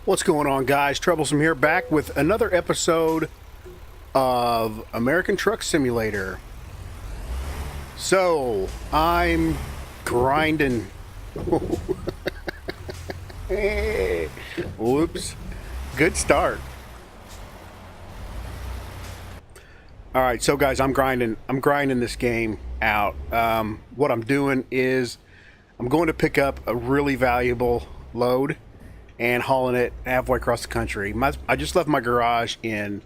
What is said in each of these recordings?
What's going on, guys? Troublesome here, back with another episode of American Truck Simulator. So, I'm grinding. Whoops. Good start. Alright, so guys, I'm grinding this game out. What I'm doing is I'm going to pick up a really valuable load and hauling it halfway across the country. I just left my garage in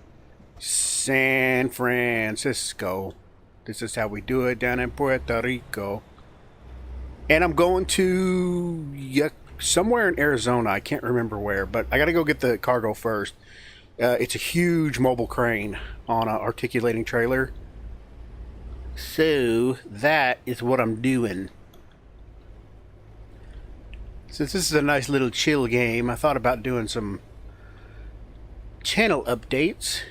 San Francisco. This is how we do it down in Puerto Rico. And I'm going to somewhere in Arizona. I can't remember where, but I got to go get the cargo first. It's a huge mobile crane on an articulating trailer. So that is what I'm doing. Since this is a nice little chill game, I thought about doing some channel updates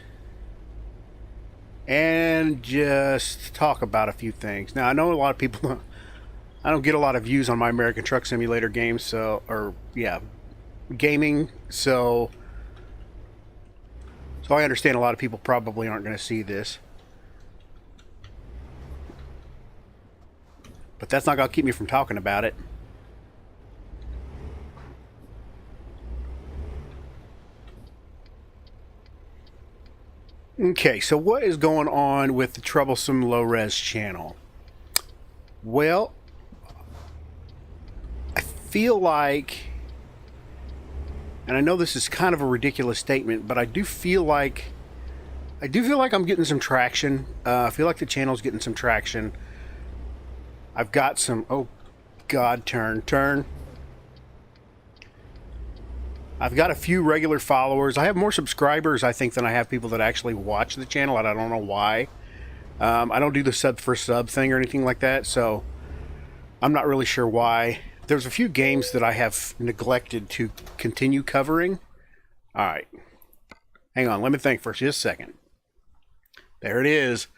and just talk about a few things. Now, I know a lot of people, I don't get a lot of views on my American Truck Simulator games, gaming, so I understand a lot of people probably aren't going to see this. But that's not going to keep me from talking about it. Okay, so what is going on with the Troublesome Low Res channel? Well, I feel like, and I know this is kind of a ridiculous statement, but I do feel like I'm getting some traction. I feel like the channel's getting some traction. I've got some, oh God, turn. I've got a few regular followers. I have more subscribers, I think, than I have people that actually watch the channel, and I don't know why. I don't do the sub for sub thing or anything like that, so I'm not really sure why. There's a few games that I have neglected to continue covering. Alright. Hang on, let me think for just a second. There it is.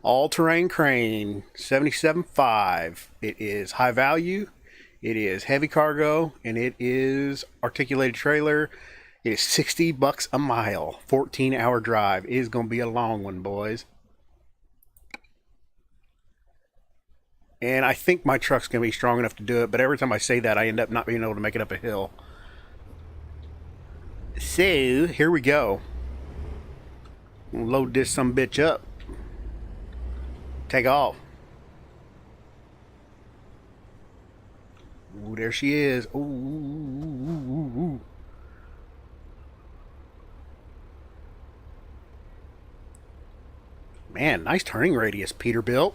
All-terrain crane, 77.5. It is high value. It is heavy cargo, and it is articulated trailer. It is $60 a mile, 14-hour drive. It is going to be a long one, boys. And I think my truck's going to be strong enough to do it, but every time I say that, I end up not being able to make it up a hill. So, here we go. We'll load this sumbitch up. Take off. Ooh, there she is. Ooh. Man, nice turning radius, Peterbilt.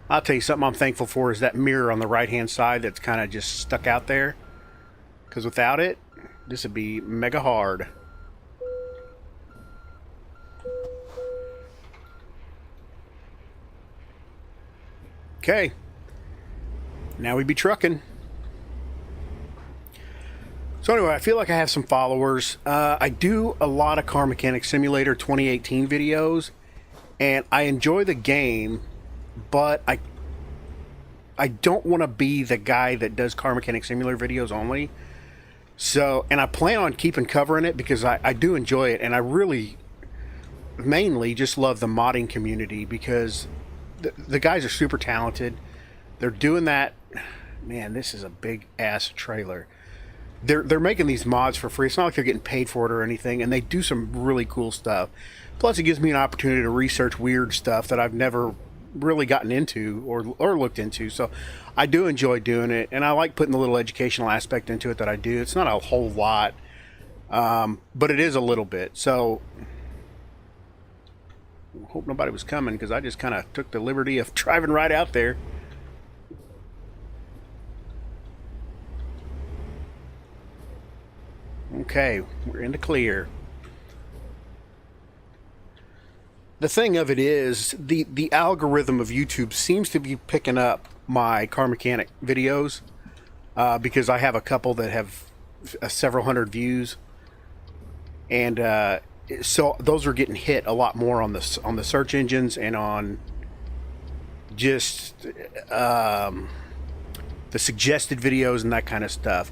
I'll tell you something I'm thankful for is that mirror on the right-hand side that's kind of just stuck out there. Because without it, this would be mega hard. Okay, now we be trucking. So anyway, I feel like I have some followers. I do a lot of Car Mechanic Simulator 2018 videos, and I enjoy the game, but I don't want to be the guy that does Car Mechanic Simulator videos only. So, and I plan on keeping covering it because I do enjoy it, and I really mainly just love the modding community because the guys are super talented. They're doing that. Man, this is a big ass trailer. They're making these mods for free. It's not like they're getting paid for it or anything, and they do some really cool stuff. Plus, it gives me an opportunity to research weird stuff that I've never really gotten into or looked into. So I do enjoy doing it, and I like putting the little educational aspect into it that I do. It's not a whole lot, but it is a little bit. So hope nobody was coming because I just kind of took the liberty of driving right out there. Okay, we're in the clear. The thing of it is, the algorithm of YouTube seems to be picking up my car mechanic videos because I have a couple that have several hundred views, and So those are getting hit a lot more on the search engines and on just the suggested videos and that kind of stuff.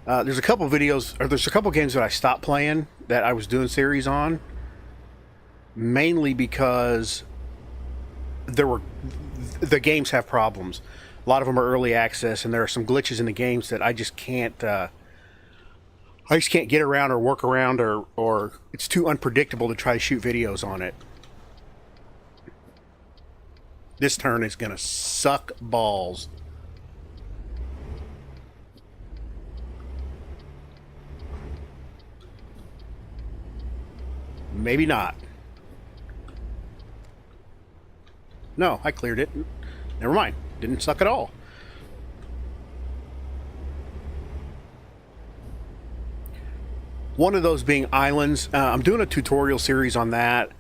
There's a couple videos, or there's a couple games that I stopped playing that I was doing series on, mainly because the games have problems. A lot of them are early access, and there are some glitches in the games that I just can't get around or work around, or it's too unpredictable to try to shoot videos on it. This turn is gonna suck balls. Maybe not. No, I cleared it. Never mind. Didn't suck at all. One of those being islands. I'm doing a tutorial series on that.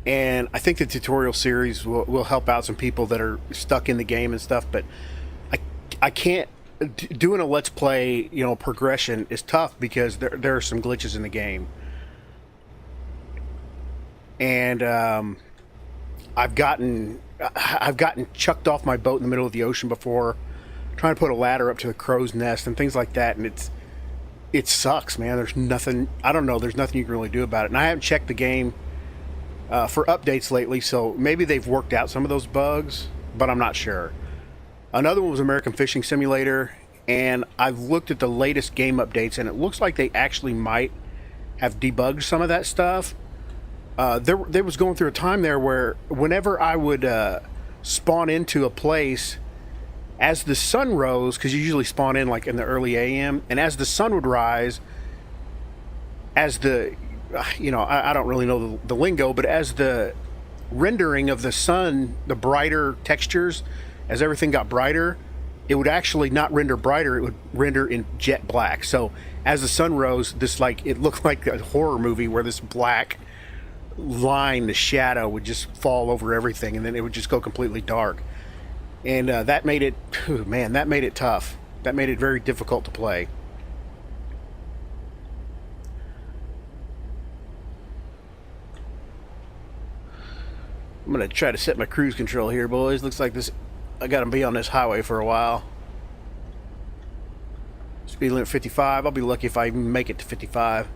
And I think the tutorial series will help out some people that are stuck in the game and stuff. But I can't... Doing a Let's Play, progression is tough because there are some glitches in the game. And I've gotten chucked off my boat in the middle of the ocean before, trying to put a ladder up to the crow's nest and things like that, and it sucks, man. There's nothing, I don't know, there's nothing you can really do about it. And I haven't checked the game for updates lately, so maybe they've worked out some of those bugs, but I'm not sure. Another one was American Fishing Simulator, and I've looked at the latest game updates, and it looks like they actually might have debugged some of that stuff. There was going through a time there where whenever I would spawn into a place, as the sun rose, because you usually spawn in like in the early AM, and as the sun would rise, as the, I don't really know the lingo, but as the rendering of the sun, the brighter textures, as everything got brighter, it would actually not render brighter, it would render in jet black. So as the sun rose, it looked like a horror movie where this black line, the shadow, would just fall over everything, and then it would just go completely dark. And that made it, that made it tough. That made it very difficult to play. I'm gonna try to set my cruise control here, boys. Looks like I gotta be on this highway for a while. Speed limit 55. I'll be lucky if I even make it to 55.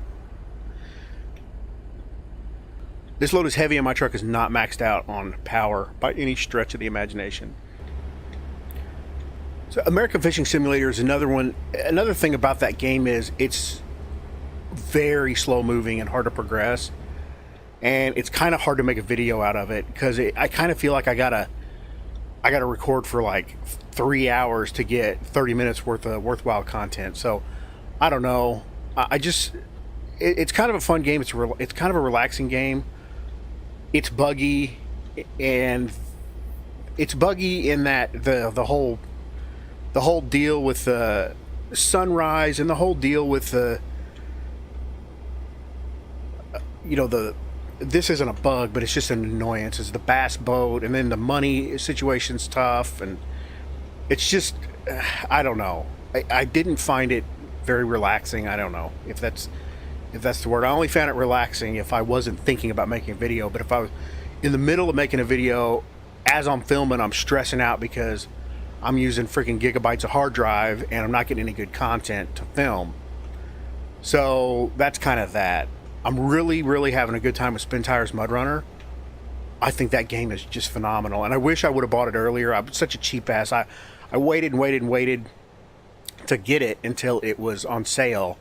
This load is heavy and my truck is not maxed out on power by any stretch of the imagination. So American Fishing Simulator is another one. Another thing about that game is it's very slow moving and hard to progress. And it's kind of hard to make a video out of it because I kind of feel like I gotta record for like 3 hours to get 30 minutes worth of worthwhile content. So I don't know. It's kind of a fun game. It's kind of a relaxing game. It's buggy, and it's buggy in that the whole deal with the sunrise and the whole deal with this isn't a bug, but it's just an annoyance. It's the bass boat, and then the money situation's tough, and it's just I don't know. I didn't find it very relaxing. I don't know if that's the word. I only found it relaxing if I wasn't thinking about making a video. But if I was in the middle of making a video, as I'm filming, I'm stressing out because I'm using freaking gigabytes of hard drive and I'm not getting any good content to film. So that's kind of that. I'm really, really having a good time with Spin Tires Mud Runner. I think that game is just phenomenal. And I wish I would have bought it earlier. I'm such a cheap ass. I waited and waited and waited to get it until it was on sale.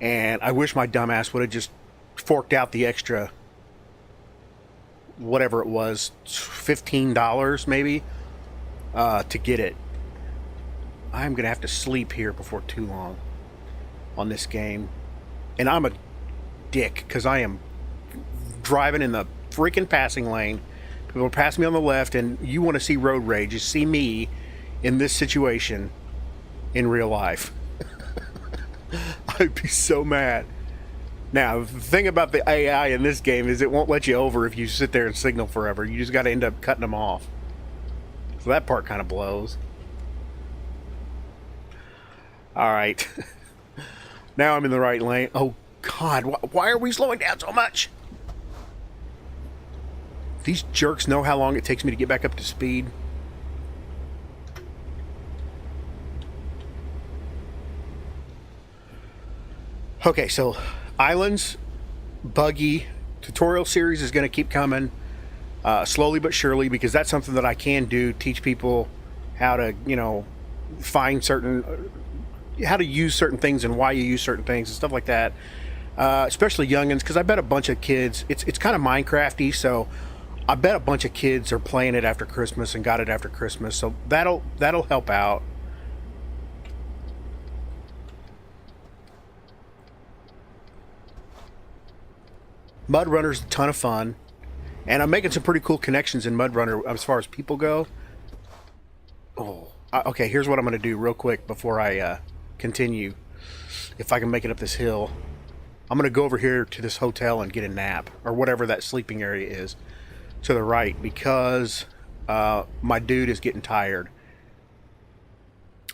And I wish my dumbass would have just forked out the extra, whatever it was, $15 maybe, to get it. I'm going to have to sleep here before too long on this game. And I'm a dick because I am driving in the freaking passing lane. People are passing me on the left, and you want to see road rage. You see me in this situation in real life. I'd be so mad. Now, the thing about the AI in this game is it won't let you over if you sit there and signal forever. You just got to end up cutting them off. So that part kind of blows. Alright. Now I'm in the right lane. Oh, God, why are we slowing down so much? These jerks know how long it takes me to get back up to speed. Okay, so Islands, Buggy, tutorial series is going to keep coming slowly but surely, because that's something that I can do. Teach people how to, you know, find certain, how to use certain things and why you use certain things and stuff like that. Especially youngins, because I bet a bunch of kids, it's kind of Minecrafty, so I bet a bunch of kids are playing it after Christmas and got it after Christmas, so that'll help out. Mud Runner's a ton of fun, and I'm making some pretty cool connections in Mud Runner as far as people go. Oh, okay, here's what I'm going to do real quick before I continue. If I can make it up this hill, I'm going to go over here to this hotel and get a nap, or whatever that sleeping area is to the right, because my dude is getting tired.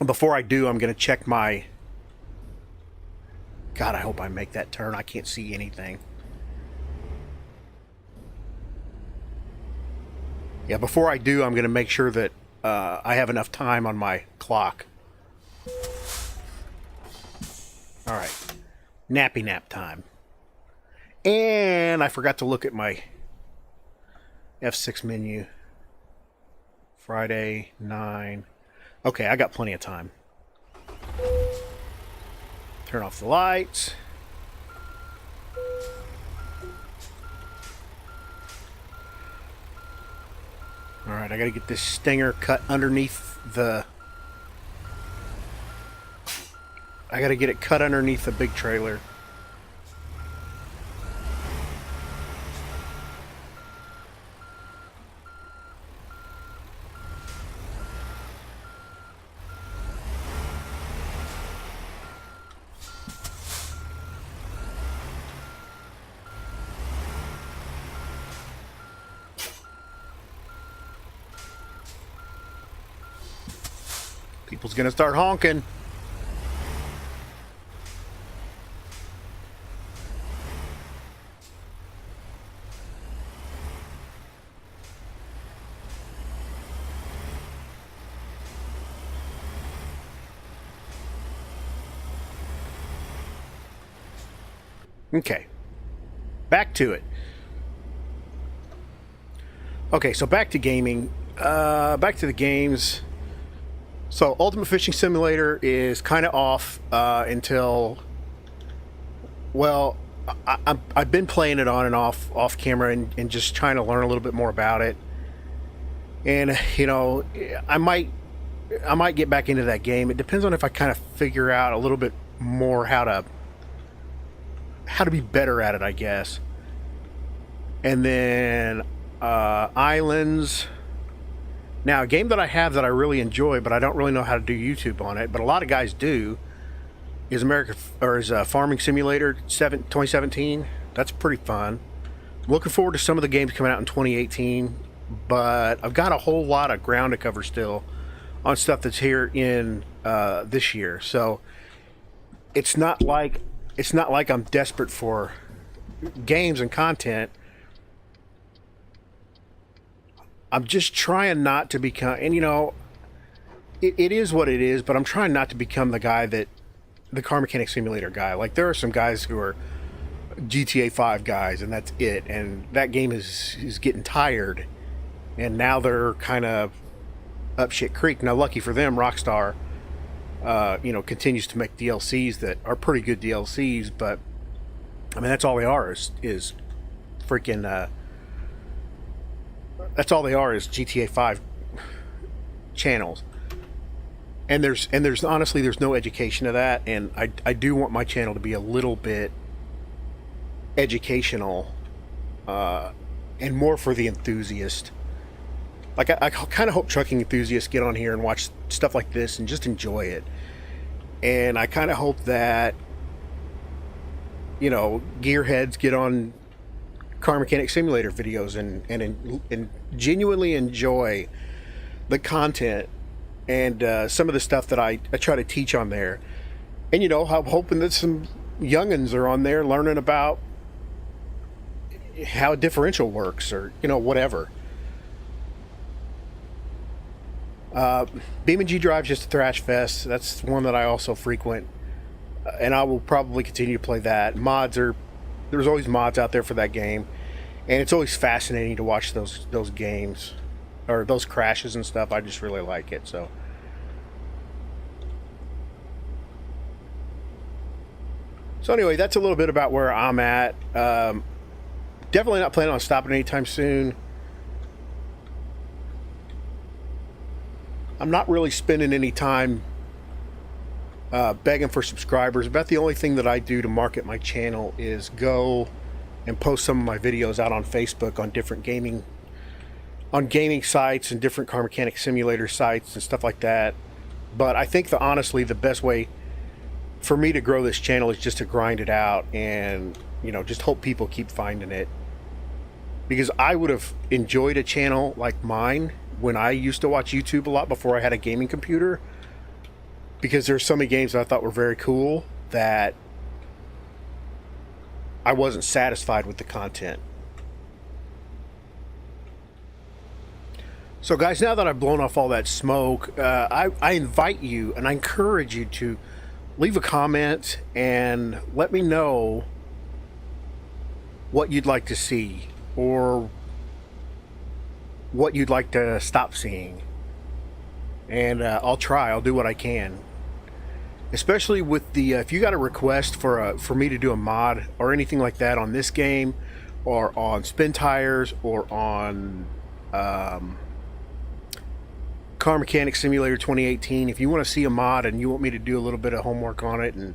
Before I do, I'm going to check my... God, I hope I make that turn. I can't see anything. Yeah, before I do, I'm going to make sure that I have enough time on my clock. Alright. Nappy nap time. And I forgot to look at my F6 menu. Friday, 9. Okay, I got plenty of time. Turn off the lights. Alright, I gotta get this stinger cut underneath the... I gotta get it cut underneath the big trailer. People's gonna start honking. Okay, back to it. Okay, so back to gaming. Back to the games. So Ultimate Fishing Simulator is kind of off until, well, I've been playing it on and off camera, and just trying to learn a little bit more about it. And you know, I might get back into that game. It depends on if I kind of figure out a little bit more how to be better at it, I guess. And then Islands. Now, a game that I have that I really enjoy, but I don't really know how to do YouTube on it, but a lot of guys do, is Farming Simulator 2017. That's pretty fun. I'm looking forward to some of the games coming out in 2018, but I've got a whole lot of ground to cover still on stuff that's here in this year. So it's not like I'm desperate for games and content. I'm just trying not to become, and you know, it is what it is, but I'm trying not to become the guy that, the car mechanic simulator guy. Like, there are some guys who are GTA 5 guys, and that's it, and that game is getting tired, and now they're kind of up shit creek. Now, lucky for them, Rockstar, you know, continues to make DLCs that are pretty good DLCs, but I mean, that's all they are is freaking that's all they are, is GTA 5 channels. And there's honestly, there's no education to that, and I do want my channel to be a little bit educational, and more for the enthusiast. Like, I kind of hope trucking enthusiasts get on here and watch stuff like this and just enjoy it. And I kind of hope that, you know, gearheads get on car mechanic simulator videos and genuinely enjoy the content and some of the stuff that I try to teach on there. And you know, I'm hoping that some youngins are on there learning about how a differential works, or whatever. Beam and G Drive's just a thrash fest. That's one that I also frequent, and I will probably continue to play that. There's always mods out there for that game, and it's always fascinating to watch those games or those crashes and stuff. I just really like it. So anyway, that's a little bit about where I'm at. Definitely not planning on stopping anytime soon. I'm not really spending any time begging for subscribers. About the only thing that I do to market my channel is go and post some of my videos out on Facebook on different gaming sites and different car mechanic simulator sites and stuff like that. But I think honestly the best way for me to grow this channel is just to grind it out and just hope people keep finding it, because I would have enjoyed a channel like mine when I used to watch YouTube a lot before I had a gaming computer, because there's so many games that I thought were very cool that I wasn't satisfied with the content. So guys, now that I've blown off all that smoke, I invite you and I encourage you to leave a comment and let me know what you'd like to see or what you'd like to stop seeing, and I'll do what I can, especially with the if you got a request for me to do a mod or anything like that on this game or on Spin Tires or on Car Mechanic Simulator 2018. If you want to see a mod and you want me to do a little bit of homework on it and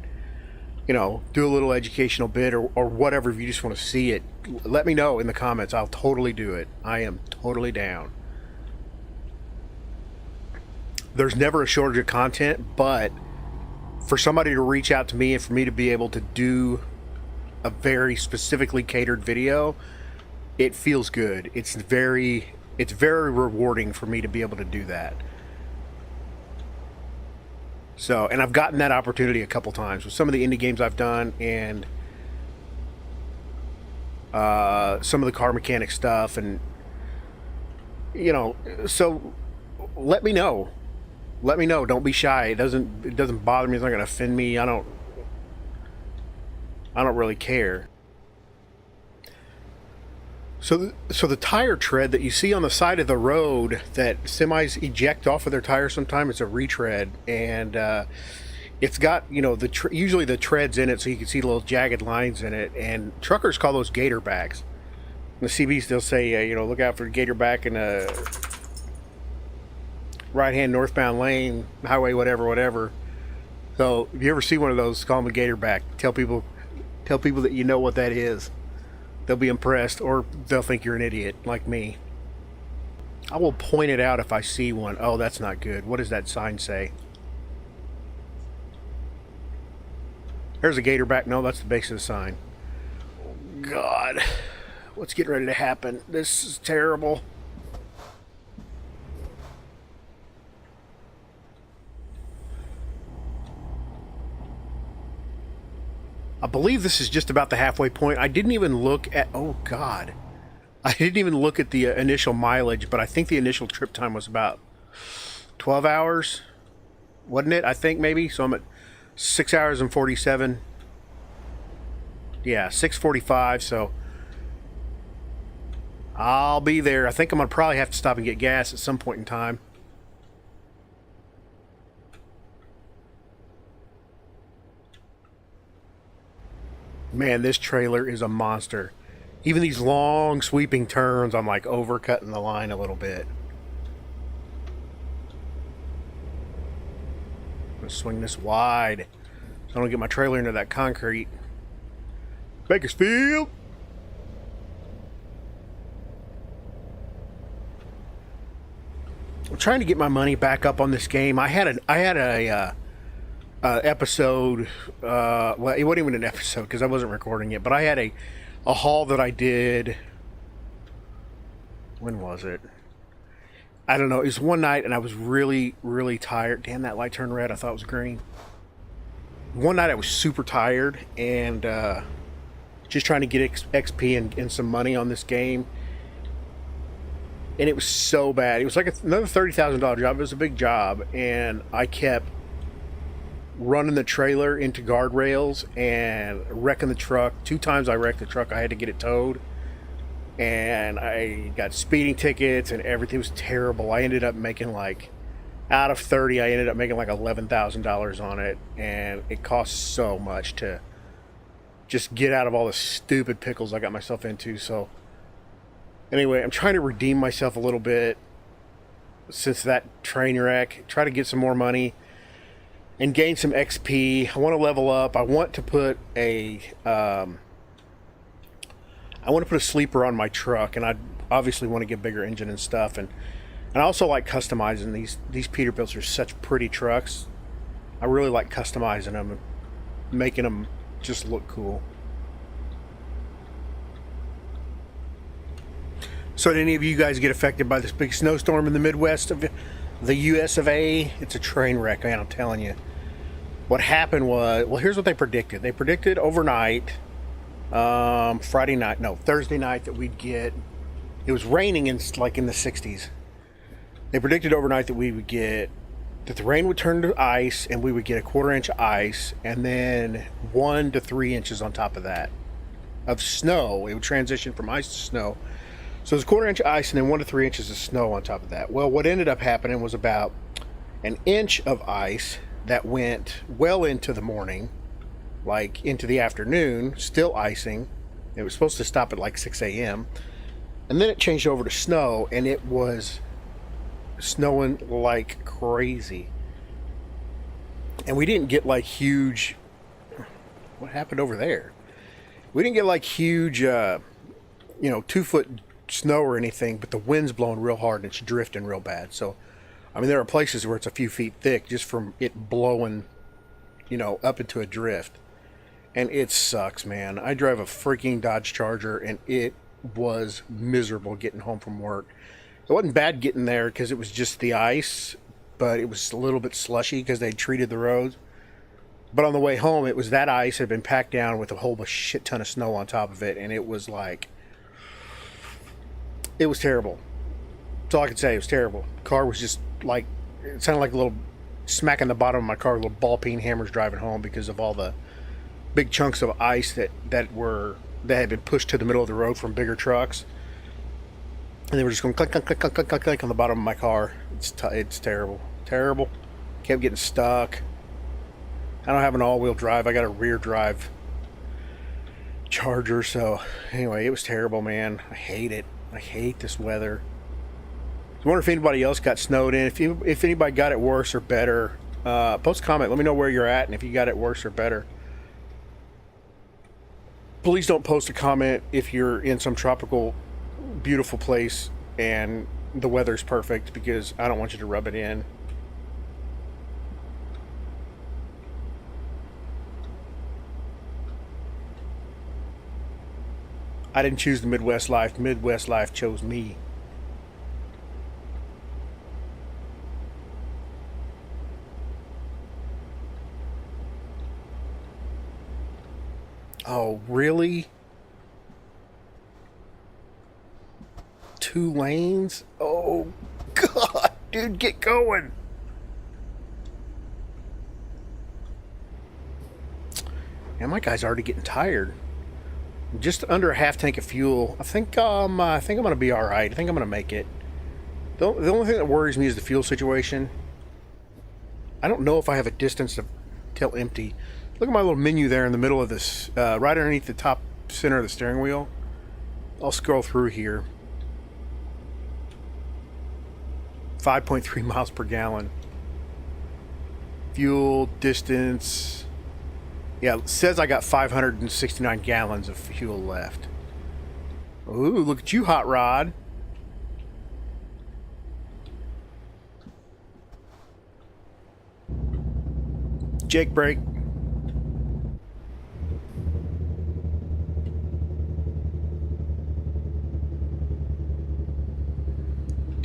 do a little educational bit or whatever, if you just want to see it, let me know in the comments. I'll totally do it. I am totally down. There's never a shortage of content, but for somebody to reach out to me and for me to be able to do a very specifically catered video, it feels good. It's very rewarding for me to be able to do that. So, and I've gotten that opportunity a couple times with some of the indie games I've done and some of the car mechanic stuff, and so let me know. Let me know. Don't be shy. It doesn't bother me. It's not going to offend me. I don't really care. So the tire tread that you see on the side of the road that semis eject off of their tires sometimes, it's a retread, and it's got usually the treads in it, so you can see little jagged lines in it, and truckers call those gator backs. In the CBs they'll say look out for the gator back in a right hand northbound lane, highway whatever. So if you ever see one of those, call them a gator back. Tell people that you know what that is. They'll be impressed, or they'll think you're an idiot like me. I will point it out if I see one. Oh, that's not good. What does that sign say? There's a gator back. No, that's the base of the sign. Oh, God. What's getting ready to happen? This is terrible. I believe this is just about the halfway point. I didn't even look at... Oh, God. I didn't even look at the initial mileage, but I think the initial trip time was about 12 hours. Wasn't it? I think maybe. So I'm at 6 hours and 47. Yeah, 6:45. So I'll be there. I think I'm going to probably have to stop and get gas at some point in time. Man, this trailer is a monster. Even these long sweeping turns, I'm like overcutting the line a little bit. I'm going to swing this wide so I don't get my trailer into that concrete. Bakersfield! I'm trying to get my money back up on this game. I had a episode, well, it wasn't even an episode because I wasn't recording it, but I had a haul that I did. When was it? I don't know. It was one night and I was really, really tired. Damn, that light turned red. I thought it was green. one night I was super tired and just trying to get XP and some money on this game, and it was so bad. It was like another $30,000 job. It was a big job, and I kept running the trailer into guardrails and wrecking the truck. 2 times I wrecked the truck. I had to get it towed, and I got speeding tickets and everything. It was terrible. I ended up making like, out of 30, I ended up making like $11,000 on it, and it cost so much to just get out of all the stupid pickles I got myself into. So anyway, I'm trying to redeem myself a little bit since that train wreck. Try to get some more money and gain some XP. I want to level up. I want to put a sleeper on my truck, and I obviously want to get bigger engine and stuff. And I also like customizing these Peterbilts. Are such pretty trucks. I really like customizing them and making them just look cool. So did any of you guys get affected by this big snowstorm in the Midwest of the US of A? It's a train wreck, man, I'm telling you. What happened was, well, here's what they predicted. They predicted overnight, Thursday night, that we'd get, it was raining in the 60s. They predicted overnight that the rain would turn to ice, and we would get a 1/4 inch of ice, and then 1 to 3 inches on top of that of snow. It would transition from ice to snow. So it was 1/4 inch of ice and then 1 to 3 inches of snow on top of that. Well, what ended up happening was about an inch of ice that went well into the morning, like into the afternoon, still icing. It was supposed to stop at like 6 a.m. And then it changed over to snow, and it was snowing like crazy. And we didn't get like huge, what happened over there? We didn't get like huge, 2-foot snow or anything, but the wind's blowing real hard and it's drifting real bad. So, I mean, there are places where it's a few feet thick just from it blowing, up into a drift. And it sucks, man. I drive a freaking Dodge Charger, and it was miserable getting home from work. It wasn't bad getting there because it was just the ice, but it was a little bit slushy because they treated the roads. But on the way home, it was that ice had been packed down with a whole shit ton of snow on top of it, and it was like, it was terrible. That's all I can say. It was terrible. The car was just like, it sounded like a little smacking the bottom of my car, little ball peen hammers driving home because of all the big chunks of ice that had been pushed to the middle of the road from bigger trucks. And they were just going click, click, click, click, click, click, click on the bottom of my car. It's terrible. Terrible. Kept getting stuck. I don't have an all-wheel drive. I got a rear drive Charger. So anyway, it was terrible, man. I hate it. I hate this weather. I wonder if anybody else got snowed in. If anybody got it worse or better, post a comment. Let me know where you're at and if you got it worse or better. Please don't post a comment if you're in some tropical, beautiful place and the weather's perfect, because I don't want you to rub it in. I didn't choose the Midwest life. Midwest life chose me. Oh, really? 2 lanes? Oh, God, dude, get going. And my guy's already getting tired. Just under a half tank of fuel. I think I'm gonna be all right. I think I'm gonna make it. The only thing that worries me is the fuel situation. I don't know if I have a distance till empty. Look at my little menu there in the middle of this, right underneath the top center of the steering wheel. I'll scroll through here. 5.3 miles per gallon. Fuel, distance. Yeah, it says I got 569 gallons of fuel left. Ooh, look at you, hot rod. Jake brake.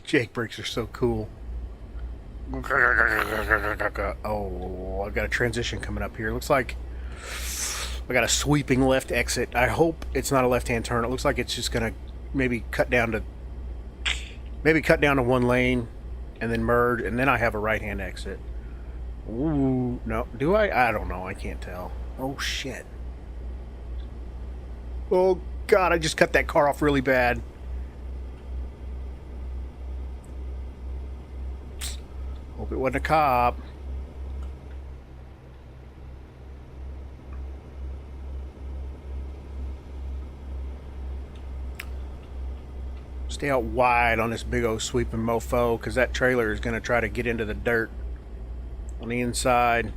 Jake brakes are so cool. Oh, I got a transition coming up here. Looks like I got a sweeping left exit. I hope it's not a left-hand turn. It looks like it's just gonna maybe cut down to one lane and then merge, and then I have a right-hand exit. Ooh, no. Do I? I don't know. I can't tell. Oh, shit. Oh, God, I just cut that car off really bad. Hope it wasn't a cop. Stay out wide on this big old sweeping mofo, because that trailer is going to try to get into the dirt on the inside.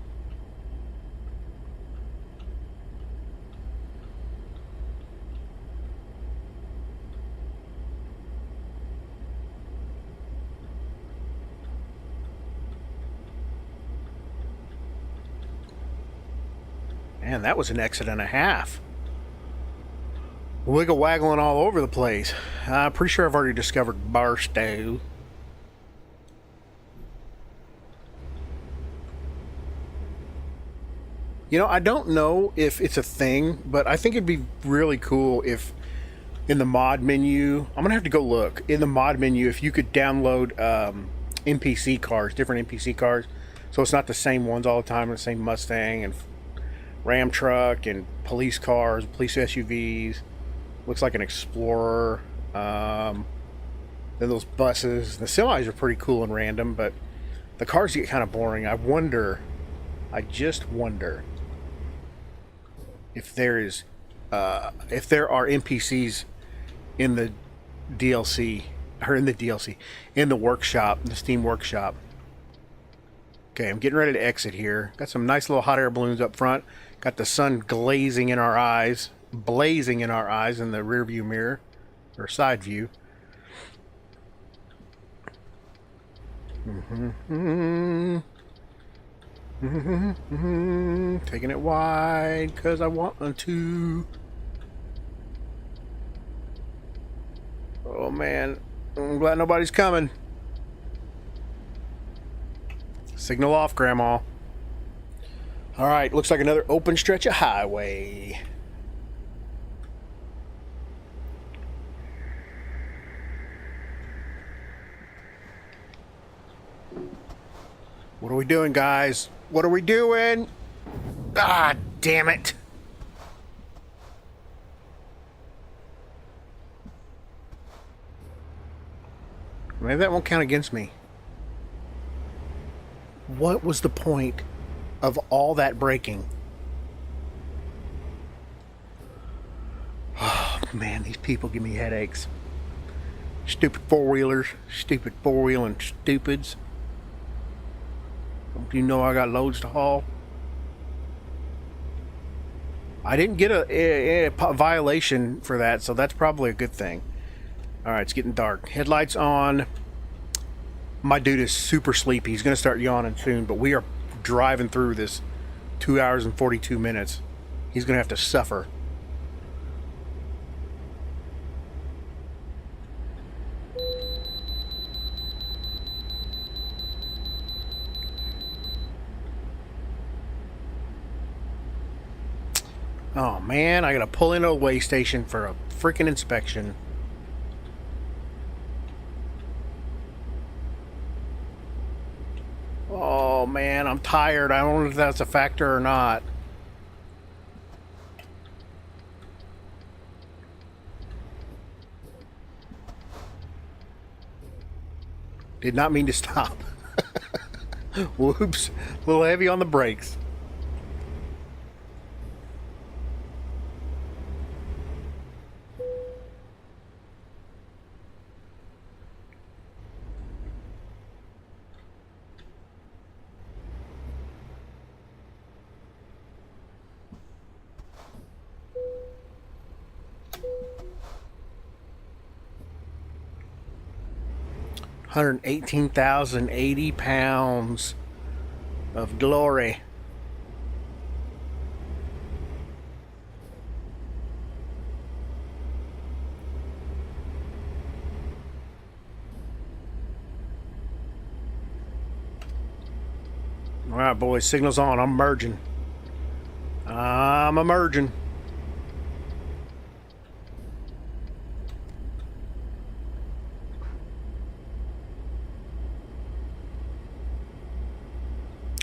Man, that was an exit and a half. Wiggle waggling all over the place. I'm pretty sure I've already discovered Barstow. You know, I don't know if it's a thing, but I think it'd be really cool if in the mod menu, I'm gonna have to go look in the mod menu if you could download NPC cars, different NPC cars, so it's not the same ones all the time, the same Mustang and Ram truck and police cars, police SUVs. Looks like an Explorer. Then those buses. The semis are pretty cool and random, but the cars get kind of boring. I just wonder if there are NPCs in the DLC, or in the workshop, the Steam workshop. Okay, I'm getting ready to exit here. Got some nice little hot air balloons up front. Got the sun blazing in our eyes in the rear view mirror, or side view. Taking it wide because I want to. Oh man, I'm glad nobody's coming. Signal off, Grandma. Alright, looks like another open stretch of highway. What are we doing, guys? What are we doing? Ah, damn it. Maybe that won't count against me. What was the point of all that braking? Oh, man, these people give me headaches. Stupid four-wheelers. Stupid four-wheeling stupids. Don't you know I got loads to haul? I didn't get a violation for that, so that's probably a good thing. Alright, it's getting dark. Headlights on. My dude is super sleepy. He's going to start yawning soon, but we are driving through this 2 hours and 42 minutes. He's going to have to suffer. Oh man, I got to pull into a way station for a freaking inspection. Oh man, I'm tired. I don't know if that's a factor or not. Did not mean to stop. Whoops. A little heavy on the brakes. £118,080 of glory. right, boys, signal's on. I'm merging. I'm emerging.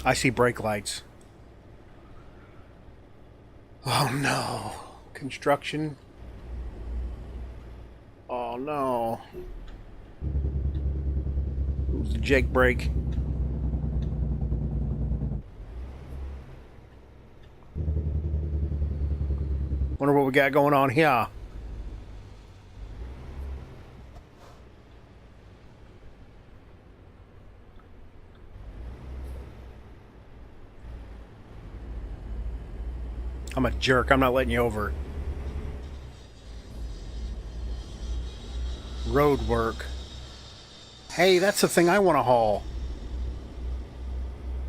I see brake lights. Oh no. Construction. Oh no. It was a Jake brake. Wonder what we got going on here. I'm a jerk. I'm not letting you over. Road work. Hey, that's the thing I want to haul.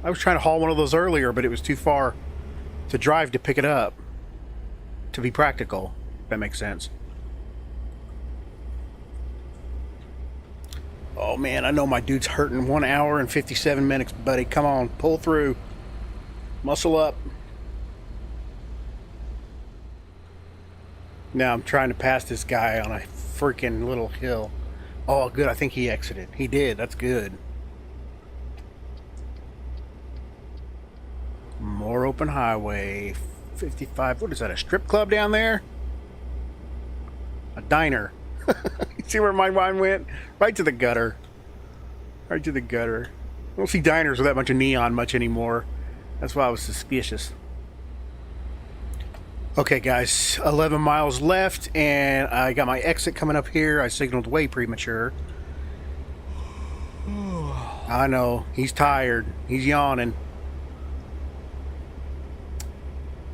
I was trying to haul one of those earlier, but it was too far to drive to pick it up. To be practical, if that makes sense. Oh man, I know my dude's hurting. 1 hour and 57 minutes, buddy. Come on, pull through. Muscle up. Now I'm trying to pass this guy on a freaking little hill. Oh, good. I think he exited. He did. That's good. More open highway. 55. What is that? A strip club down there? A diner. You see where my mind went? Right to the gutter. Right to the gutter. I don't see diners with that much of neon much anymore. That's why I was suspicious. Okay, guys, 11 miles left, and I got my exit coming up here. I signaled way premature. I know, he's tired. He's yawning.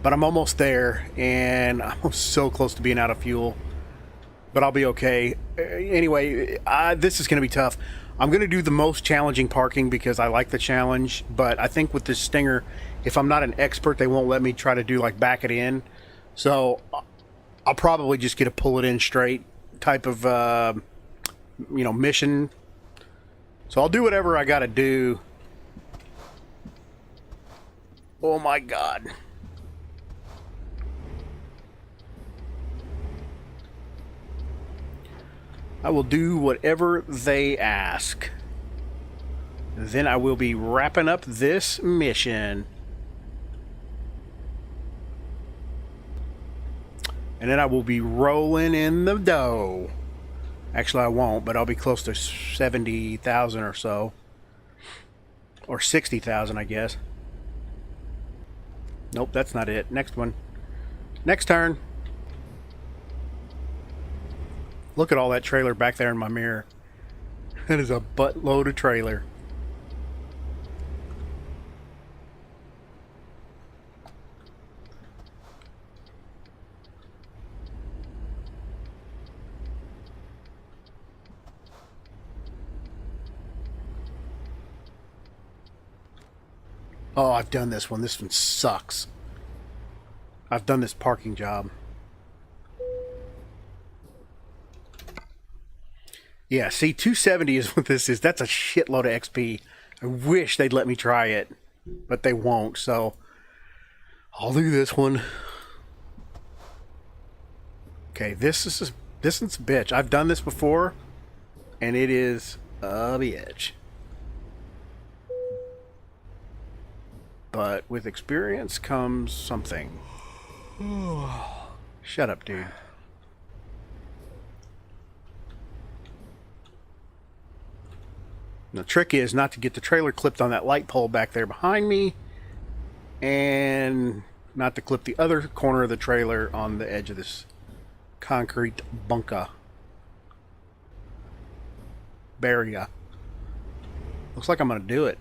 But I'm almost there, and I'm so close to being out of fuel. But I'll be okay. Anyway, this is going to be tough. I'm going to do the most challenging parking because I like the challenge. But I think with this Stinger, if I'm not an expert, they won't let me try to do like back it in. So I'll probably just get a pull it in straight type of, mission. So I'll do whatever I got to do. Oh my God. I will do whatever they ask. Then I will be wrapping up this mission. And then I will be rolling in the dough. Actually, I won't, but I'll be close to 70,000 or so. Or 60,000, I guess. Nope, that's not it. Next one. Next turn. Look at all that trailer back there in my mirror. That is a buttload of trailer. Oh, I've done this one. This one sucks. I've done this parking job. Yeah, see, 270 is what this is. That's a shitload of XP. I wish they'd let me try it, but they won't, so I'll do this one. Okay, this one's a bitch. I've done this before, and it is a bitch. But with experience comes something. Shut up, dude. The trick is not to get the trailer clipped on that light pole back there behind me, and not to clip the other corner of the trailer on the edge of this concrete bunker barrier. Looks like I'm going to do it.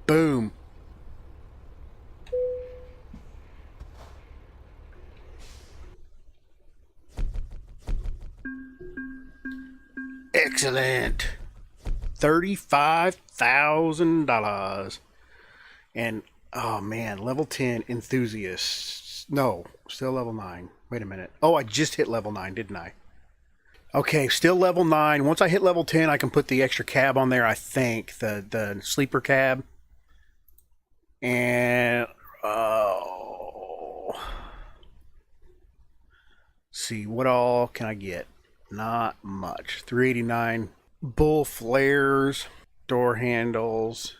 Boom. Excellent. $35,000. And, oh man, level 10 enthusiasts. No, still level 9. Wait a minute. Oh, I just hit level 9, didn't I? Okay, still level 9. Once I hit level 10, I can put the extra cab on there, I think. The sleeper cab. And... see, what all can I get? Not much. 389. Bull flares. Door handles.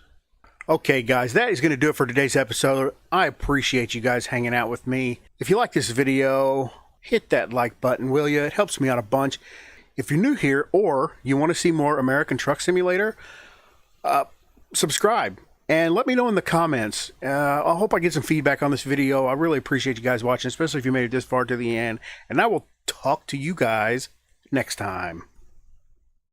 Okay, guys, that is going to do it for today's episode. I appreciate you guys hanging out with me. If you like this video, hit that like button, will you? It helps me out a bunch. If you're new here or you want to see more American Truck Simulator, subscribe and let me know in the comments. I hope I get some feedback on this video. I really appreciate you guys watching, especially if you made it this far to the end. And I will talk to you guys next time.